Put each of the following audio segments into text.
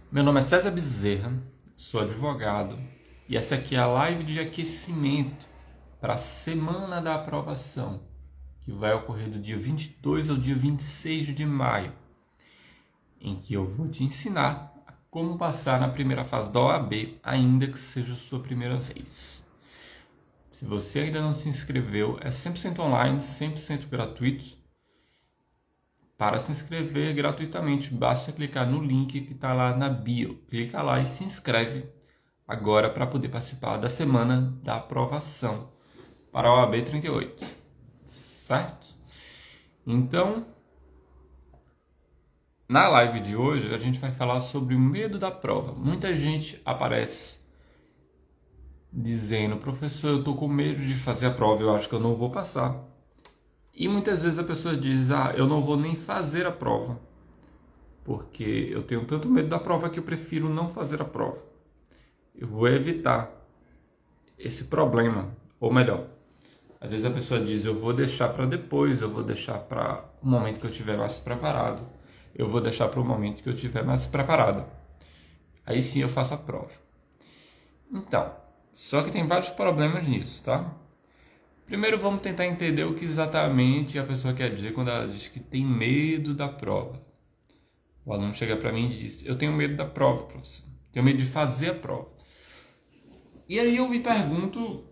Meu nome é César Bezerra, sou advogado e essa aqui é a live de aquecimento para a Semana da Aprovação, que vai ocorrer do dia 22 ao dia 26 de maio, em que eu vou te ensinar como passar na primeira fase da OAB, ainda que seja a sua primeira vez. Se você ainda não se inscreveu, é 100% online, 100% gratuito. Para se inscrever gratuitamente, basta clicar no link que está lá na bio. Clica lá e se inscreve agora para poder participar da Semana da Aprovação para a OAB 38. Certo? Então, na live de hoje, a gente vai falar sobre o medo da prova. Muita gente aparece dizendo: professor, eu estou com medo de fazer a prova, eu acho que eu não vou passar. E muitas vezes a pessoa diz: eu não vou nem fazer a prova, porque eu tenho tanto medo da prova que eu prefiro não fazer a prova. Eu vou evitar esse problema. Ou melhor, às vezes a pessoa diz: eu vou deixar para depois, eu vou deixar para o momento que eu estiver mais preparado, eu vou deixar para o momento que eu estiver mais preparado. Aí sim eu faço a prova. Então, só que tem vários problemas nisso, tá? Primeiro vamos tentar entender o que exatamente a pessoa quer dizer quando ela diz que tem medo da prova. O aluno chega para mim e diz: eu tenho medo da prova, professor. Tenho medo de fazer a prova. E aí eu me pergunto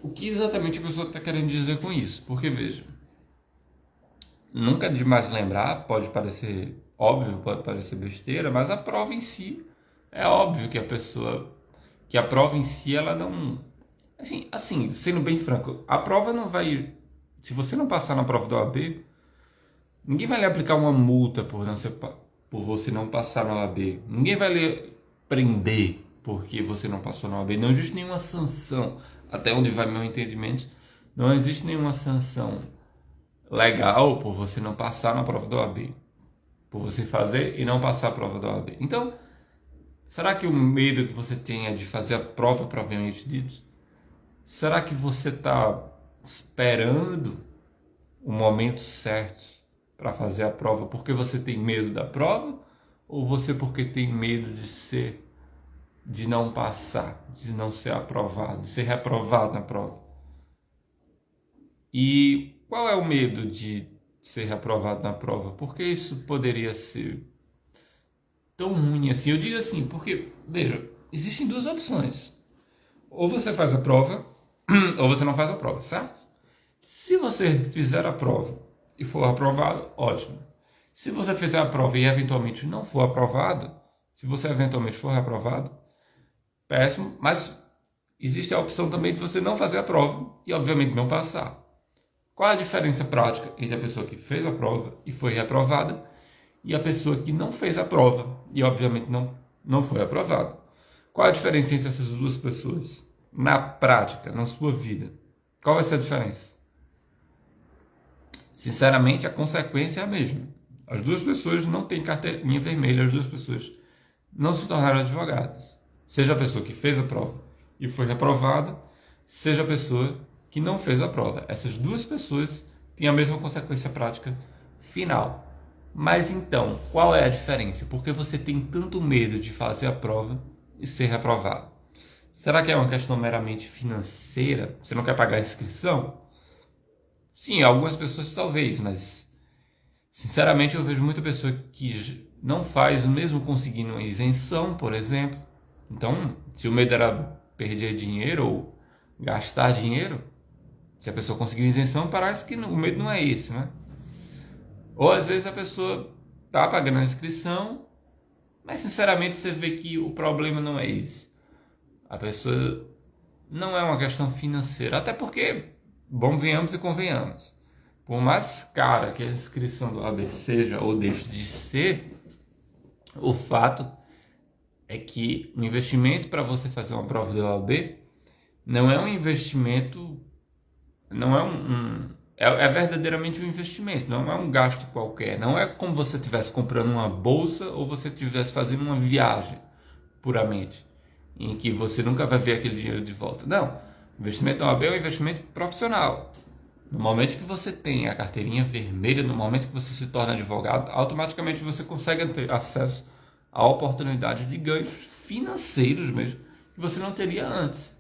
o que exatamente a pessoa está querendo dizer com isso. Porque, veja, nunca é demais lembrar, pode parecer óbvio, pode parecer besteira, mas a prova em si, é óbvio que a prova em si, ela não... Assim, sendo bem franco, a prova não vai... Se você não passar na prova da OAB, ninguém vai lhe aplicar uma multa por você não passar na OAB. Ninguém vai lhe prender porque você não passou na OAB. Não existe nenhuma sanção, até onde vai meu entendimento, não existe nenhuma sanção legal por você não passar na prova da OAB. Por você fazer e não passar a prova da OAB. Então, será que o medo que você tem é de fazer a prova propriamente dito? Será que você está esperando o momento certo para fazer a prova porque você tem medo da prova? Ou você porque tem medo de não passar, de não ser aprovado, de ser reprovado na prova? E qual é o medo de ser reprovado na prova? Por que isso poderia ser tão ruim assim? Eu digo assim, porque, veja, existem duas opções. Ou você faz a prova, ou você não faz a prova, certo? Se você fizer a prova e for aprovado, ótimo. Se você fizer a prova e eventualmente não for aprovado, se você eventualmente for reprovado, péssimo, mas existe a opção também de você não fazer a prova e obviamente não passar. Qual a diferença prática entre a pessoa que fez a prova e foi reprovada e a pessoa que não fez a prova e obviamente não foi aprovada? Qual a diferença entre essas duas pessoas? Na prática, na sua vida, qual vai ser a diferença? Sinceramente, a consequência é a mesma. As duas pessoas não têm carteirinha vermelha, as duas pessoas não se tornaram advogadas. Seja a pessoa que fez a prova e foi reprovada, seja a pessoa que não fez a prova. Essas duas pessoas têm a mesma consequência prática final. Mas então, qual é a diferença? Por que você tem tanto medo de fazer a prova e ser reprovado? Será que é uma questão meramente financeira? Você não quer pagar a inscrição? Sim, algumas pessoas talvez, mas sinceramente eu vejo muita pessoa que não faz, mesmo conseguindo uma isenção, por exemplo. Então, se o medo era perder dinheiro ou gastar dinheiro, se a pessoa conseguiu isenção, parece que o medo não é esse, né? Ou às vezes a pessoa está pagando a inscrição, mas sinceramente você vê que o problema não é esse. A pessoa não é uma questão financeira, até porque, bom, venhamos e convenhamos, por mais cara que a inscrição do OAB seja ou deixe de ser, o fato é que o investimento para você fazer uma prova da OAB não é um investimento, não é verdadeiramente um investimento, não é um gasto qualquer, não é como você estivesse comprando uma bolsa ou você estivesse fazendo uma viagem puramente, em que você nunca vai ver aquele dinheiro de volta. Não, o investimento na OAB é um investimento profissional. No momento que você tem a carteirinha vermelha, no momento que você se torna advogado, automaticamente você consegue ter acesso à oportunidade de ganhos financeiros mesmo, que você não teria antes.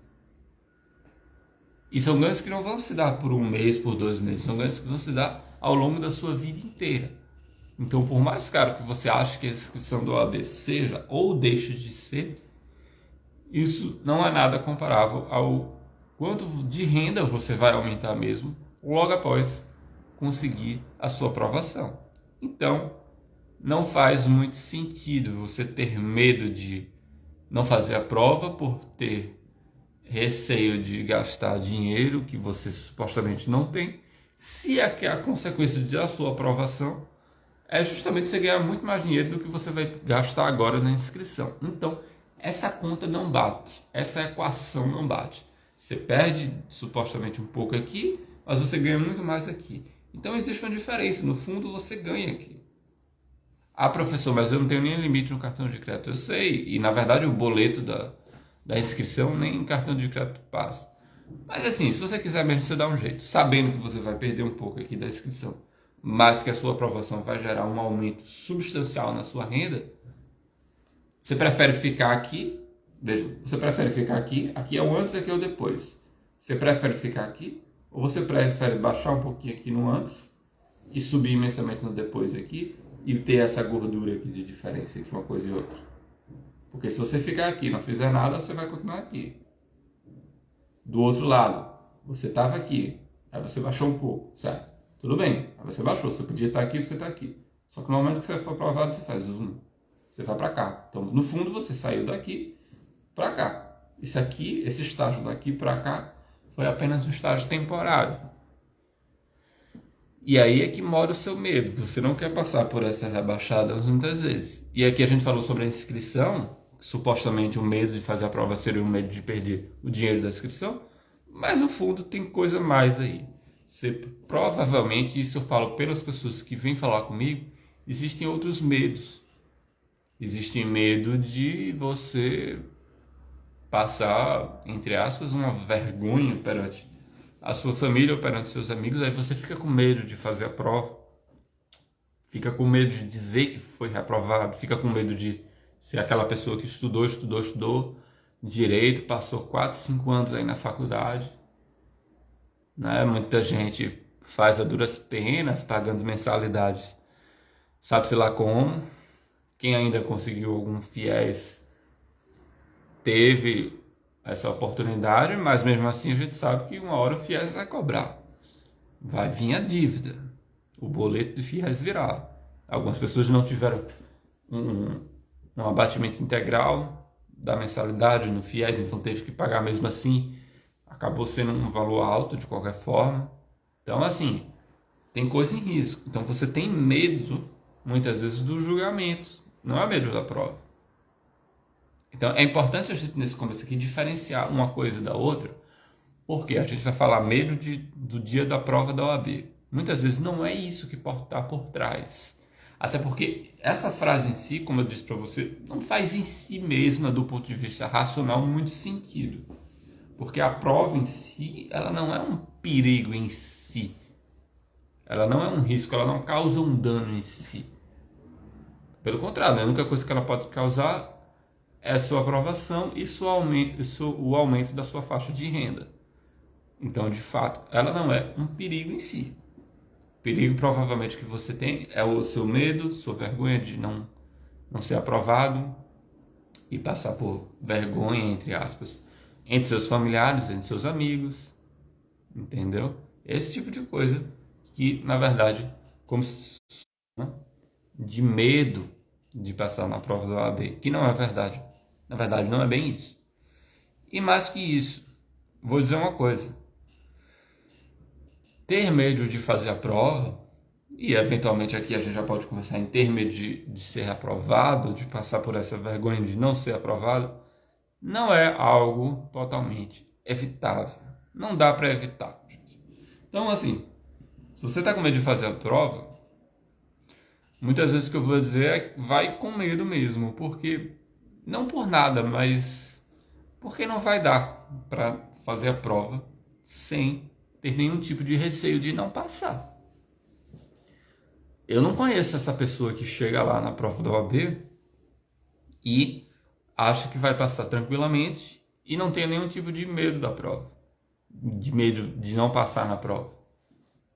E são ganhos que não vão se dar por um mês, por 2 meses, são ganhos que vão se dar ao longo da sua vida inteira. Então, por mais caro que você ache que a inscrição do OAB seja ou deixe de ser, isso não é nada comparável ao quanto de renda você vai aumentar mesmo logo após conseguir a sua aprovação. Então, não faz muito sentido você ter medo de não fazer a prova por ter receio de gastar dinheiro que você supostamente não tem, se é que a consequência da sua aprovação é justamente você ganhar muito mais dinheiro do que você vai gastar agora na inscrição. Então, essa conta não bate, essa equação não bate. Você perde supostamente um pouco aqui, mas você ganha muito mais aqui. Então, existe uma diferença. No fundo, você ganha aqui. Ah, professor, mas eu não tenho nem limite no cartão de crédito. Eu sei, e na verdade o boleto da inscrição nem cartão de crédito passa. Mas assim, se você quiser mesmo, você dá um jeito. Sabendo que você vai perder um pouco aqui da inscrição, mas que a sua aprovação vai gerar um aumento substancial na sua renda, você prefere ficar aqui? Veja, você prefere ficar aqui? Aqui é o antes e aqui é o depois. Você prefere ficar aqui? Ou você prefere baixar um pouquinho aqui no antes e subir imensamente no depois aqui e ter essa gordura aqui de diferença entre uma coisa e outra? Porque se você ficar aqui e não fizer nada, você vai continuar aqui. Do outro lado, você estava aqui, aí você baixou um pouco, certo? Tudo bem, aí você baixou, você podia estar aqui, você está aqui. Só que no momento que você for aprovado, você faz zoom, você vai para cá. Então, no fundo, você saiu daqui para cá. Isso aqui, esse estágio daqui para cá, foi apenas um estágio temporário. E aí é que mora o seu medo. Você não quer passar por essa rebaixada muitas vezes. E aqui a gente falou sobre a inscrição, supostamente o medo de fazer a prova seria o medo de perder o dinheiro da inscrição, mas no fundo tem coisa mais aí. Você, provavelmente, isso eu falo pelas pessoas que vêm falar comigo, existem outros medos. Existe medo de você passar, entre aspas, uma vergonha perante a sua família ou perante seus amigos, aí você fica com medo de fazer a prova, fica com medo de dizer que foi reprovado, fica com medo de ser aquela pessoa que estudou direito, passou 4, 5 anos aí na faculdade, né? Muita gente faz a duras penas, pagando mensalidade, sabe-se lá como. Quem ainda conseguiu algum FIES teve essa oportunidade, mas mesmo assim a gente sabe que uma hora o FIES vai cobrar. Vai vir a dívida, o boleto de FIES virá. Algumas pessoas não tiveram um abatimento integral da mensalidade no FIES, então teve que pagar mesmo assim. Acabou sendo um valor alto de qualquer forma. Então, assim, tem coisa em risco. Então você tem medo, muitas vezes, do julgamento. Não é medo da prova. Então é importante a gente, nesse começo aqui, diferenciar uma coisa da outra, porque a gente vai falar medo do dia da prova da OAB. Muitas vezes não é isso que está por trás. Até porque essa frase em si, como eu disse para você, não faz em si mesma, do ponto de vista racional, muito sentido. Porque a prova em si, ela não é um perigo em si. Ela não é um risco, ela não causa um dano em si. Pelo contrário, a única coisa que ela pode causar é a sua aprovação e o aumento da sua faixa de renda. Então, de fato, ela não é um perigo em si. O perigo provavelmente que você tem é o seu medo, sua vergonha de não ser aprovado e passar por vergonha, entre aspas, entre seus familiares, entre seus amigos, entendeu? Esse tipo de coisa que, na verdade, como de medo de passar na prova da OAB, que não é verdade. Na verdade, não é bem isso. E mais que isso, vou dizer uma coisa. Ter medo de fazer a prova, e eventualmente aqui a gente já pode conversar em ter medo de ser aprovado, de passar por essa vergonha de não ser aprovado, não é algo totalmente evitável. Não dá para evitar, gente. Então, assim, se você está com medo de fazer a prova, muitas vezes o que eu vou dizer é vai com medo mesmo, porque não por nada, mas porque não vai dar para fazer a prova sem ter nenhum tipo de receio de não passar. Eu não conheço essa pessoa que chega lá na prova da OAB e acha que vai passar tranquilamente e não tem nenhum tipo de medo da prova, de medo de não passar na prova.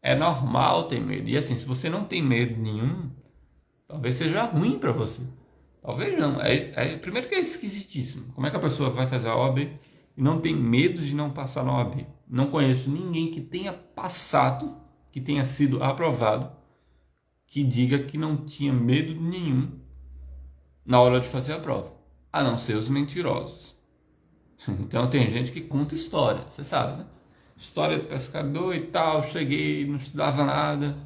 É normal ter medo. E assim, se você não tem medo nenhum, talvez seja ruim para você. Talvez não. Primeiro que é esquisitíssimo. Como é que a pessoa vai fazer a OAB e não tem medo de não passar na OAB? Não conheço ninguém que tenha passado, que tenha sido aprovado, que diga que não tinha medo nenhum na hora de fazer a prova. A não ser os mentirosos. Então tem gente que conta história, você sabe, né? História do pescador e tal, cheguei, não estudava nada,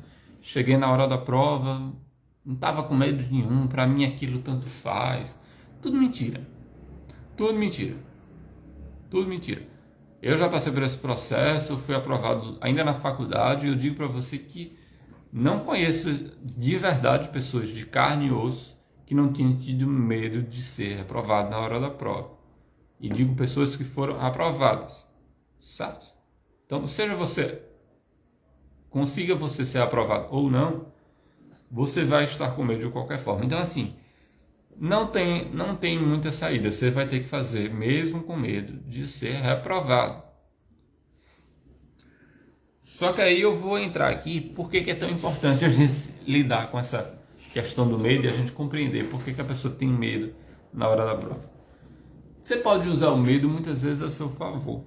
cheguei na hora da prova, não estava com medo nenhum, para mim aquilo tanto faz. Tudo mentira. Tudo mentira. Tudo mentira. Eu já passei por esse processo, fui aprovado ainda na faculdade e eu digo para você que não conheço de verdade pessoas de carne e osso que não tinham tido medo de ser reprovado na hora da prova. E digo pessoas que foram aprovadas, certo? Então, seja você, consiga você ser aprovado ou não, você vai estar com medo de qualquer forma. Então, assim, não tem muita saída. Você vai ter que fazer, mesmo com medo de ser reprovado. Só que aí eu vou entrar aqui, por que é tão importante a gente lidar com essa questão do medo e a gente compreender por que a pessoa tem medo na hora da prova. Você pode usar o medo muitas vezes a seu favor.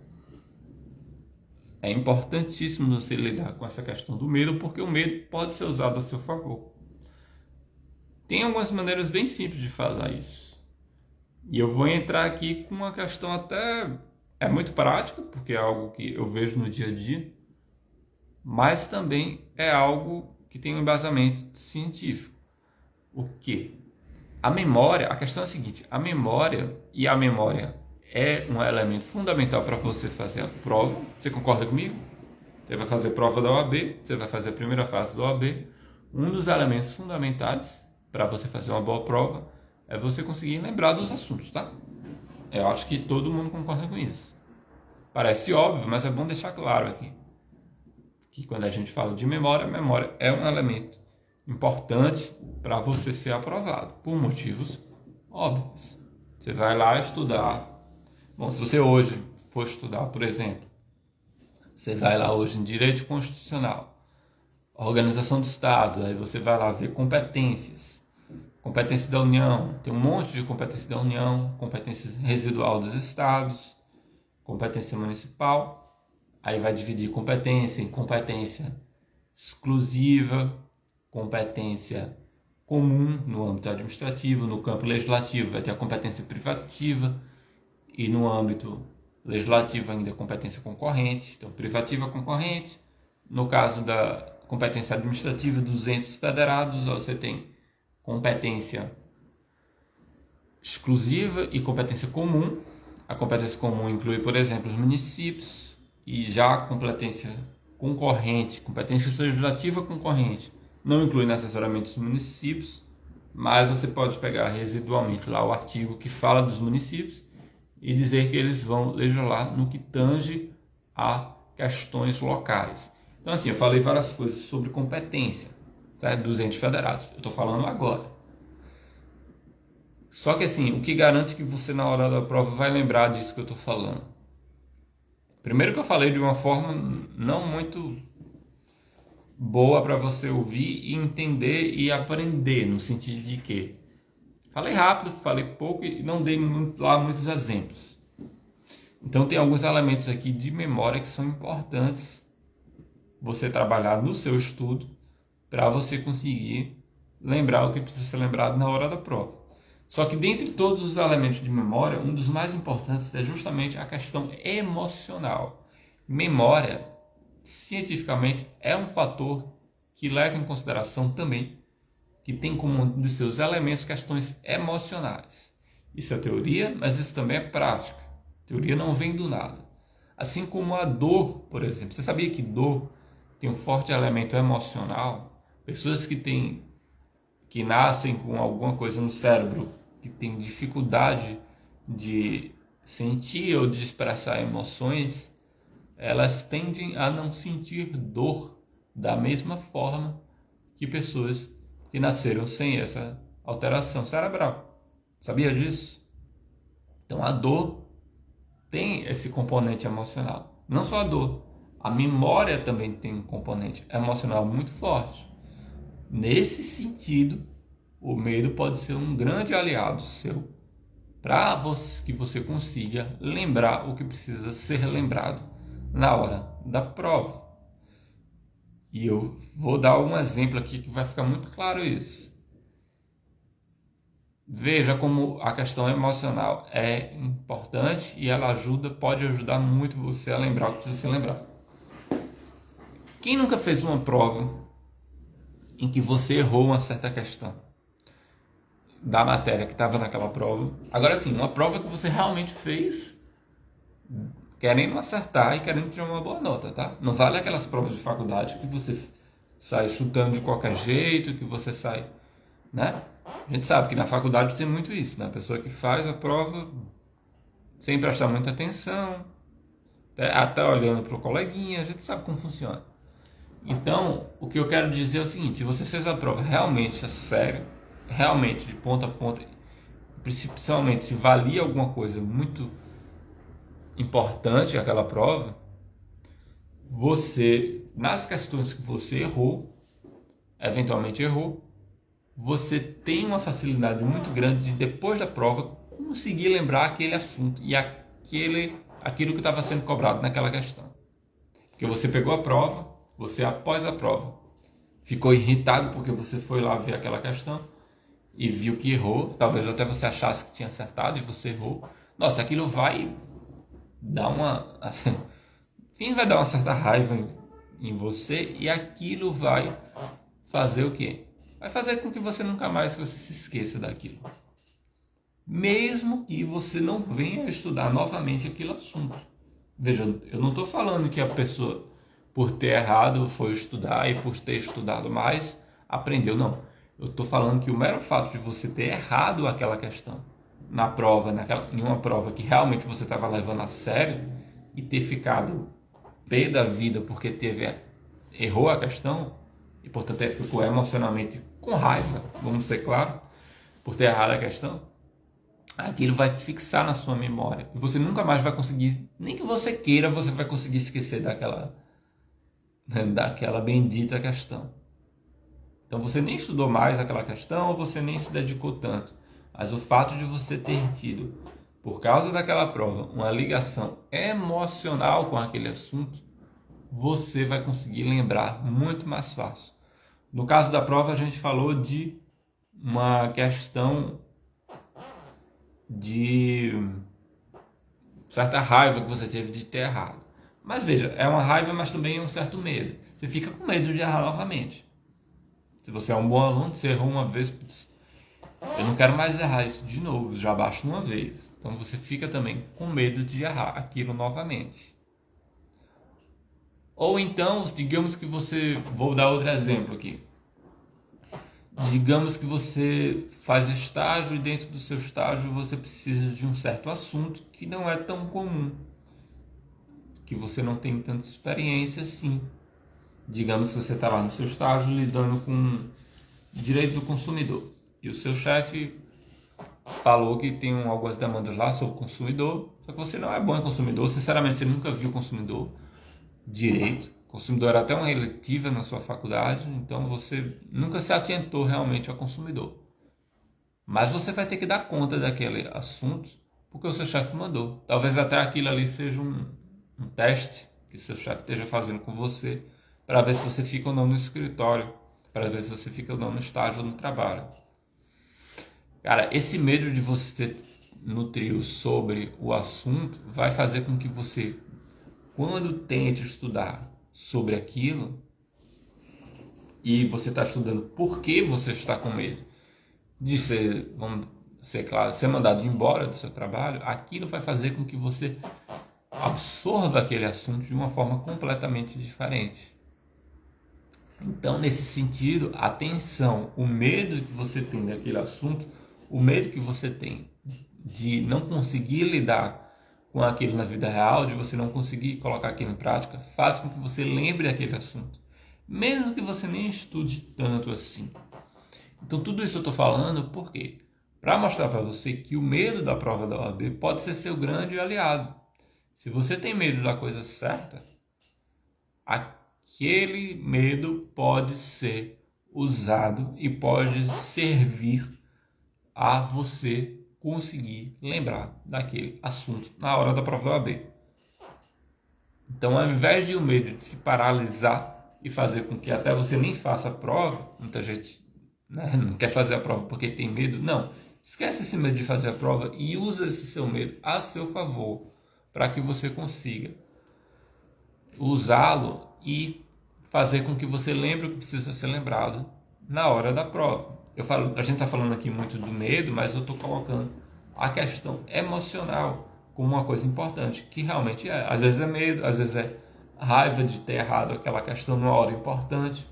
É importantíssimo você lidar com essa questão do medo, porque o medo pode ser usado a seu favor. Tem algumas maneiras bem simples de fazer isso. E eu vou entrar aqui com uma questão até... é muito prática, porque é algo que eu vejo no dia a dia, mas também é algo que tem um embasamento científico. O quê? A memória, a questão é a seguinte, a memória é um elemento fundamental para você fazer a prova. Você concorda comigo? Você vai fazer a prova da OAB, você vai fazer a primeira fase da OAB. Um dos elementos fundamentais para você fazer uma boa prova é você conseguir lembrar dos assuntos, tá? Eu acho que todo mundo concorda com isso. Parece óbvio, mas é bom deixar claro aqui que quando a gente fala de memória, memória é um elemento importante para você ser aprovado, por motivos óbvios. Você vai lá estudar. Bom, se você hoje for estudar, por exemplo, você vai lá hoje em Direito Constitucional, Organização do Estado, aí você vai lá ver competências. Competência da União, tem um monte de competência da União, competência residual dos estados, competência municipal, aí vai dividir competência em competência exclusiva, competência comum no âmbito administrativo, no campo legislativo vai ter a competência privativa e no âmbito legislativo ainda a competência concorrente, então privativa concorrente. No caso da competência administrativa dos entes federados, você tem competência exclusiva e competência comum. A competência comum inclui, por exemplo, os municípios, e já a competência concorrente, competência legislativa concorrente, não inclui necessariamente os municípios, mas você pode pegar residualmente lá o artigo que fala dos municípios e dizer que eles vão legislar no que tange a questões locais. Então, assim, eu falei várias coisas sobre competência, certo? Dos entes federados. Eu estou falando agora. Só que, assim, o que garante que você, na hora da prova, vai lembrar disso que eu estou falando? Primeiro que eu falei de uma forma não muito boa para você ouvir e entender e aprender, no sentido de que falei rápido, falei pouco e não dei lá muitos exemplos. Então tem alguns elementos aqui de memória que são importantes você trabalhar no seu estudo para você conseguir lembrar o que precisa ser lembrado na hora da prova. Só que dentre todos os elementos de memória, um dos mais importantes é justamente a questão emocional. Memória, cientificamente, é um fator que leva em consideração também que tem como um dos seus elementos questões emocionais. Isso é teoria, mas isso também é prática. Teoria não vem do nada. Assim como a dor, por exemplo. Você sabia que dor tem um forte elemento emocional? Pessoas que nascem com alguma coisa no cérebro, que têm dificuldade de sentir ou de expressar emoções, elas tendem a não sentir dor da mesma forma que pessoas que nasceram sem essa alteração cerebral. Sabia disso? Então a dor tem esse componente emocional. Não só a dor, a memória também tem um componente emocional muito forte. Nesse sentido, o medo pode ser um grande aliado seu para que você consiga lembrar o que precisa ser lembrado na hora da prova. E eu vou dar um exemplo aqui que vai ficar muito claro isso. Veja como a questão emocional é importante e ela pode ajudar muito você a lembrar o que precisa ser lembrado. Quem nunca fez uma prova em que você errou uma certa questão da matéria que estava naquela prova? Agora sim, uma prova que você realmente fez querendo acertar e querendo tirar uma boa nota, tá? Não vale aquelas provas de faculdade que você sai chutando de qualquer jeito, que você sai, né? A gente sabe que na faculdade tem muito isso, né? A pessoa que faz a prova sem prestar muita atenção, até olhando para o coleguinha, a gente sabe como funciona. Então, o que eu quero dizer é o seguinte: se você fez a prova realmente a sério, realmente de ponta a ponta, principalmente se valia alguma coisa muito importante aquela prova, você, nas questões que você errou, eventualmente errou, você tem uma facilidade muito grande de, depois da prova, conseguir lembrar aquele assunto e aquilo que estava sendo cobrado naquela questão. Porque você pegou a prova, você após a prova ficou irritado porque você foi lá ver aquela questão e viu que errou, talvez até você achasse que tinha acertado e você errou. Nossa, aquilo vai dar vai dar uma certa raiva em você e aquilo vai fazer o quê? Vai fazer com que você nunca mais você se esqueça daquilo. Mesmo que você não venha estudar novamente aquele assunto. Veja, eu não estou falando que a pessoa, por ter errado, foi estudar e por ter estudado mais, aprendeu. Não. Eu estou falando que o mero fato de você ter errado aquela questão na prova, em uma prova que realmente você estava levando a sério e ter ficado pé da vida porque errou a questão e, portanto, ficou emocionalmente com raiva, vamos ser claros, por ter errado a questão, aquilo vai fixar na sua memória e você nunca mais vai conseguir, nem que você queira, você vai conseguir esquecer daquela bendita questão. Então você nem estudou mais aquela questão, você nem se dedicou tanto, mas o fato de você ter tido, por causa daquela prova, uma ligação emocional com aquele assunto, você vai conseguir lembrar muito mais fácil. No caso da prova, a gente falou de uma questão de certa raiva que você teve de ter errado. Mas veja, é uma raiva, mas também é um certo medo. Você fica com medo de errar novamente. Se você é um bom aluno, você errou uma vez, eu não quero mais errar isso de novo, já baixo uma vez. Então você fica também com medo de errar aquilo novamente. Ou então, digamos que vou dar outro exemplo aqui. Digamos que você faz estágio e dentro do seu estágio você precisa de um certo assunto que não é tão comum, que você não tem tanta experiência assim. Digamos que você está lá no seu estágio lidando com direito do consumidor e o seu chefe falou que tem algumas demandas lá sobre o consumidor, só que você não é bom em consumidor, sinceramente você nunca viu consumidor direito, consumidor era até uma eletiva na sua faculdade, então você nunca se atentou realmente ao consumidor. Mas você vai ter que dar conta daquele assunto porque o seu chefe mandou. Talvez até aquilo ali seja um teste que seu chefe esteja fazendo com você para ver se você fica ou não no escritório, para ver se você fica ou não no estágio ou no trabalho. Cara, esse medo de você nutrir sobre o assunto vai fazer com que você, quando tente estudar sobre aquilo, e você está estudando por que você está com medo de ser, vamos ser claro, ser mandado embora do seu trabalho, aquilo vai fazer com que você absorva aquele assunto de uma forma completamente diferente. Então, nesse sentido, atenção, o medo que você tem daquele assunto, o medo que você tem de não conseguir lidar com aquilo na vida real, de você não conseguir colocar aquilo em prática, faz com que você lembre aquele assunto, mesmo que você nem estude tanto assim. Então tudo isso eu estou falando por quê? Para mostrar para você que o medo da prova da OAB pode ser seu grande aliado. Se você tem medo da coisa certa, aquele medo pode ser usado e pode servir a você conseguir lembrar daquele assunto na hora da prova da OAB. Então, ao invés de o medo de se paralisar e fazer com que até você nem faça a prova, muita gente, né, não quer fazer a prova porque tem medo, não. Esquece esse medo de fazer a prova e usa esse seu medo a seu favor, para que você consiga usá-lo e fazer com que você lembre o que precisa ser lembrado na hora da prova. A gente está falando aqui muito do medo, mas eu estou colocando a questão emocional como uma coisa importante, que realmente é. Às vezes é medo, às vezes é raiva de ter errado aquela questão numa hora importante,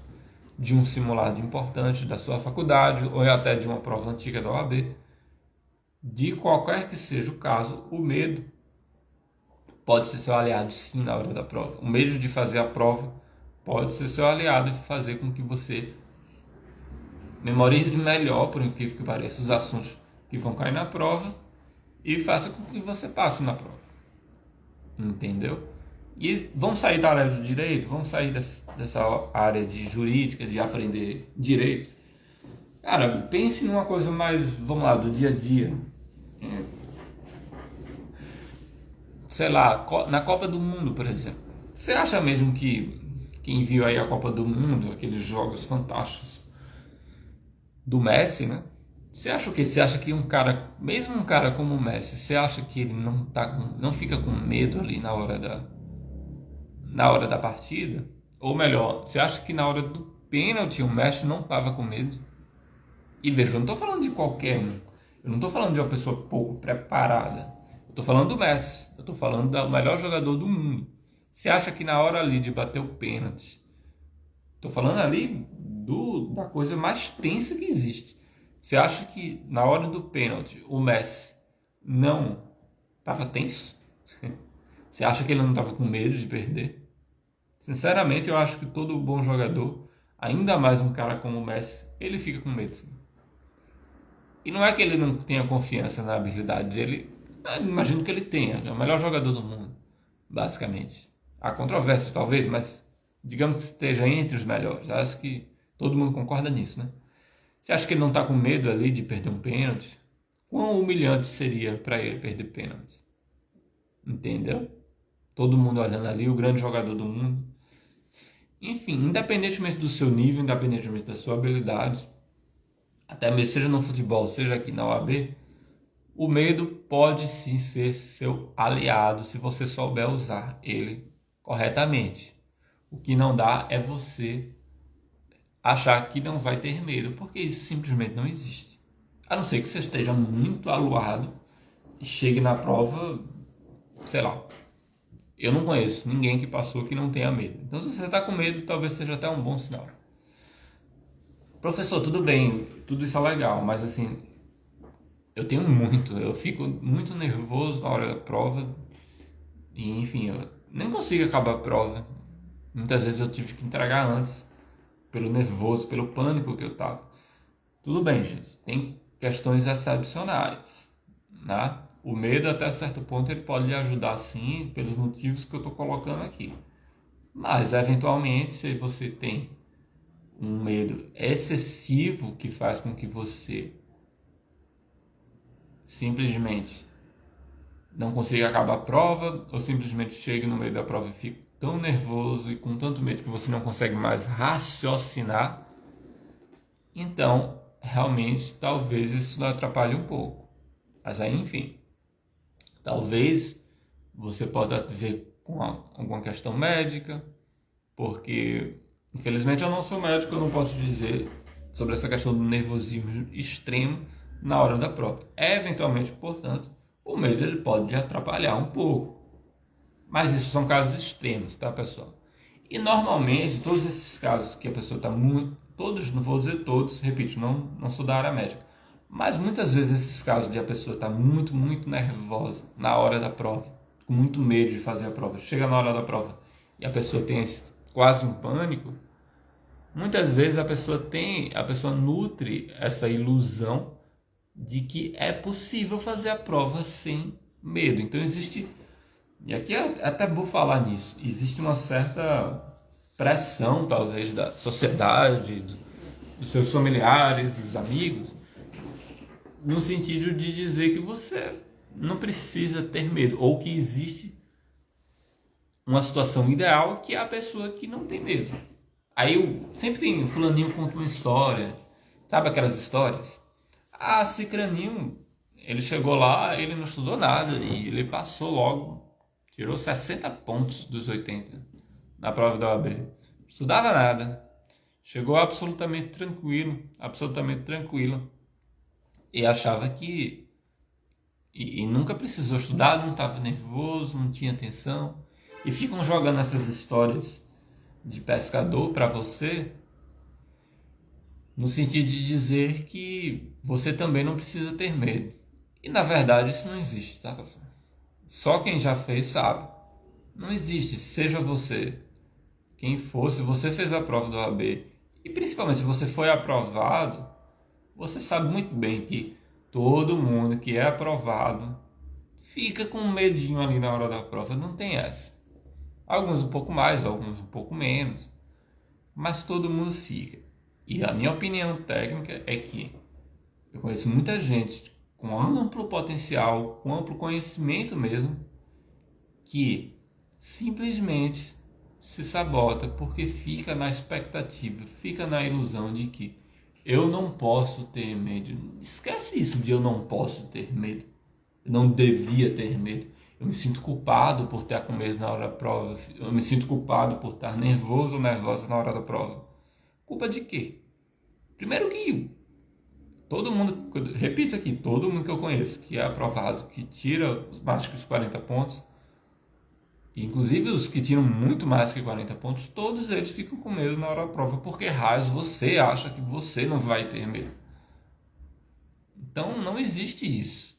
de um simulado importante da sua faculdade, ou até de uma prova antiga da OAB. De qualquer que seja o caso, o medo pode ser seu aliado sim na hora da prova. O medo de fazer a prova pode ser seu aliado e fazer com que você memorize melhor, por incrível que pareça, os assuntos que vão cair na prova e faça com que você passe na prova. Entendeu? E vamos sair da área do direito, vamos sair dessa área de jurídica, de aprender direito. Cara, pense numa coisa mais, vamos lá, do dia a dia. Sei lá, na Copa do Mundo, por exemplo. Você acha mesmo que quem viu aí a Copa do Mundo, aqueles jogos fantásticos do Messi, né? Você acha o quê? Você acha que mesmo um cara como o Messi, você acha que ele não fica com medo ali na hora da partida? Ou melhor, você acha que na hora do pênalti o Messi não estava com medo? E veja, eu não estou falando de qualquer um. Eu não estou falando de uma pessoa pouco preparada. Eu estou falando do Messi. Eu estou falando do melhor jogador do mundo. Você acha que na hora ali de bater o pênalti, estou falando ali da coisa mais tensa que existe. Você acha que na hora do pênalti o Messi não estava tenso? Você acha que ele não estava com medo de perder? Sinceramente, eu acho que todo bom jogador, ainda mais um cara como o Messi, ele fica com medo, sim. E não é que ele não tenha confiança na habilidade dele, imagino que ele tenha, é o melhor jogador do mundo, basicamente. Há controvérsias talvez, mas digamos que esteja entre os melhores. Eu acho que todo mundo concorda nisso, né? Você acha que ele não está com medo ali de perder um pênalti? Quão humilhante seria para ele perder pênalti? Entendeu? Todo mundo olhando ali, o grande jogador do mundo. Enfim, independentemente do seu nível, independentemente da sua habilidade, até mesmo seja no futebol, seja aqui na OAB, o medo pode sim ser seu aliado se você souber usar ele corretamente. O que não dá é você achar que não vai ter medo, porque isso simplesmente não existe. A não ser que você esteja muito aluado e chegue na prova, sei lá. Eu não conheço ninguém que passou que não tenha medo. Então, se você está com medo, talvez seja até um bom sinal. Professor, tudo bem, tudo isso é legal, mas assim, eu fico muito nervoso na hora da prova e, enfim, eu nem consigo acabar a prova. Muitas vezes eu tive que entregar antes, pelo nervoso, pelo pânico que eu tava. Tudo bem, gente, tem questões excepcionais, né? O medo, até certo ponto, ele pode lhe ajudar sim, pelos motivos que eu estou colocando aqui. Mas, eventualmente, se você tem um medo excessivo que faz com que você simplesmente não consiga acabar a prova, ou simplesmente chegue no meio da prova e fique tão nervoso e com tanto medo que você não consegue mais raciocinar, então, realmente, talvez isso atrapalhe um pouco. Mas aí, enfim, talvez você possa ver com alguma questão médica, porque, infelizmente, eu não sou médico, eu não posso dizer sobre essa questão do nervosismo extremo na hora da prova. Eventualmente, portanto, o medo ele pode lhe atrapalhar um pouco. Mas isso são casos extremos, tá, pessoal? E normalmente, todos esses casos que a pessoa está muito... Todos, não vou dizer todos, repito, não sou da área médica. Mas muitas vezes esses casos de a pessoa estar muito, muito nervosa na hora da prova. com muito medo de fazer a prova, chega na hora da prova e a pessoa tem quase um pânico, muitas vezes a pessoa nutre essa ilusão de que é possível fazer a prova sem medo. Então existe, e aqui é até bom falar nisso, existe uma certa pressão talvez da sociedade, dos seus familiares, dos amigos, no sentido de dizer que você não precisa ter medo, ou que existe uma situação ideal que é a pessoa que não tem medo. Aí sempre tem fulaninho conta uma história, sabe aquelas histórias? Ah, cicraninho, ele chegou lá, ele não estudou nada e ele passou logo, tirou 60 pontos dos 80 na prova da OAB. Estudava nada, chegou absolutamente tranquilo e achava que e nunca precisou estudar, não estava nervoso, não tinha atenção, e ficam jogando essas histórias de pescador para você, no sentido de dizer que você também não precisa ter medo. E na verdade isso não existe, tá, pessoal? Só quem já fez sabe. Não existe, seja você quem for, se você fez a prova do OAB, e principalmente se você foi aprovado, você sabe muito bem que todo mundo que é aprovado fica com um medinho ali na hora da prova, não tem essa. Alguns um pouco mais, alguns um pouco menos, mas todo mundo fica. E a minha opinião técnica é que eu conheço muita gente com amplo potencial, com amplo conhecimento mesmo, que simplesmente se sabota porque fica na expectativa, fica na ilusão de que eu não posso ter medo. Esquece isso de eu não posso ter medo. Eu não devia ter medo. Eu me sinto culpado por estar com medo na hora da prova. Eu me sinto culpado por estar nervoso ou nervosa na hora da prova. Culpa de quê? Primeiro que todo mundo, repito aqui, todo mundo que eu conheço que é aprovado, que tira mais que os 40 pontos, inclusive os que tiram muito mais que 40 pontos, todos eles ficam com medo na hora da prova, porque raios você acha que você não vai ter medo. Então não existe isso.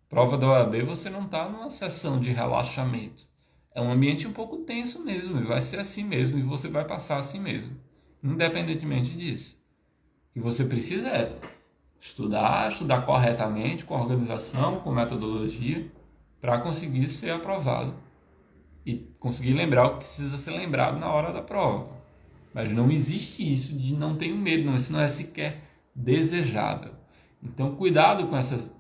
Prova da OAB você não está numa sessão de relaxamento. É um ambiente um pouco tenso mesmo, e vai ser assim mesmo, e você vai passar assim mesmo, independentemente disso. O que você precisa é estudar corretamente, com organização, com metodologia, para conseguir ser aprovado. E conseguir lembrar o que precisa ser lembrado na hora da prova. Mas não existe isso de não ter medo, não. Isso não é sequer desejável. Então, cuidado com essas,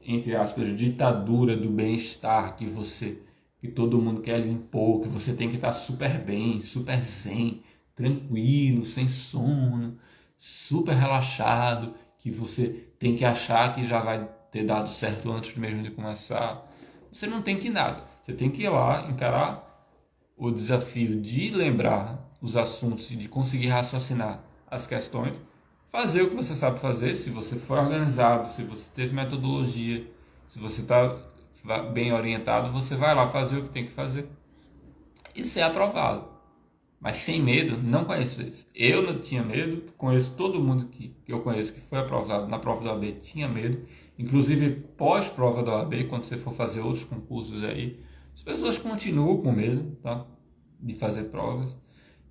entre aspas, ditadura do bem-estar que todo mundo quer lhe impor, que você tem que estar super bem, super zen, tranquilo, sem sono, super relaxado, que você tem que achar que já vai ter dado certo antes mesmo de começar. Você não tem que nada. Você tem que ir lá, encarar o desafio de lembrar os assuntos e de conseguir raciocinar as questões, fazer o que você sabe fazer, se você for organizado, se você teve metodologia, se você está bem orientado, você vai lá fazer o que tem que fazer e ser aprovado. Mas sem medo, não conheço isso. Eu não tinha medo, conheço todo mundo que eu conheço que foi aprovado na prova da OAB, tinha medo. Inclusive, pós-prova da OAB, quando você for fazer outros concursos aí, as pessoas continuam com medo, tá? De fazer provas.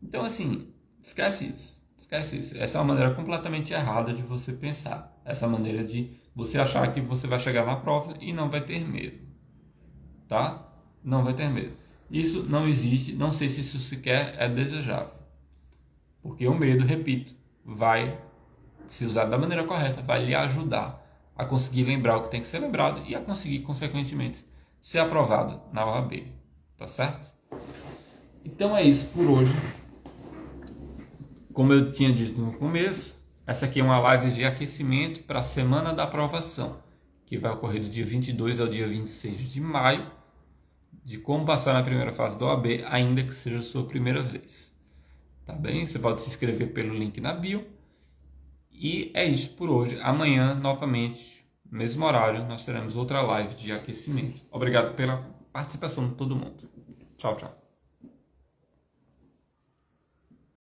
Então, assim, esquece isso. Esquece isso. Essa é uma maneira completamente errada de você pensar. Essa maneira de você achar que você vai chegar na prova e não vai ter medo. Tá? Não vai ter medo. Isso não existe. Não sei se isso sequer é desejável. Porque o medo, repito, vai, se usado da maneira correta, vai lhe ajudar a conseguir lembrar o que tem que ser lembrado e a conseguir, consequentemente, ser aprovado na OAB. Tá certo? Então é isso por hoje. Como eu tinha dito no começo, essa aqui é uma live de aquecimento para a semana da aprovação, que vai ocorrer do dia 22 ao dia 26 de maio, de como passar na primeira fase da OAB, ainda que seja a sua primeira vez. Tá bem? Você pode se inscrever pelo link na bio. E é isso por hoje. Amanhã, novamente, mesmo horário, nós teremos outra live de aquecimento. Obrigado pela participação de todo mundo. Tchau, tchau.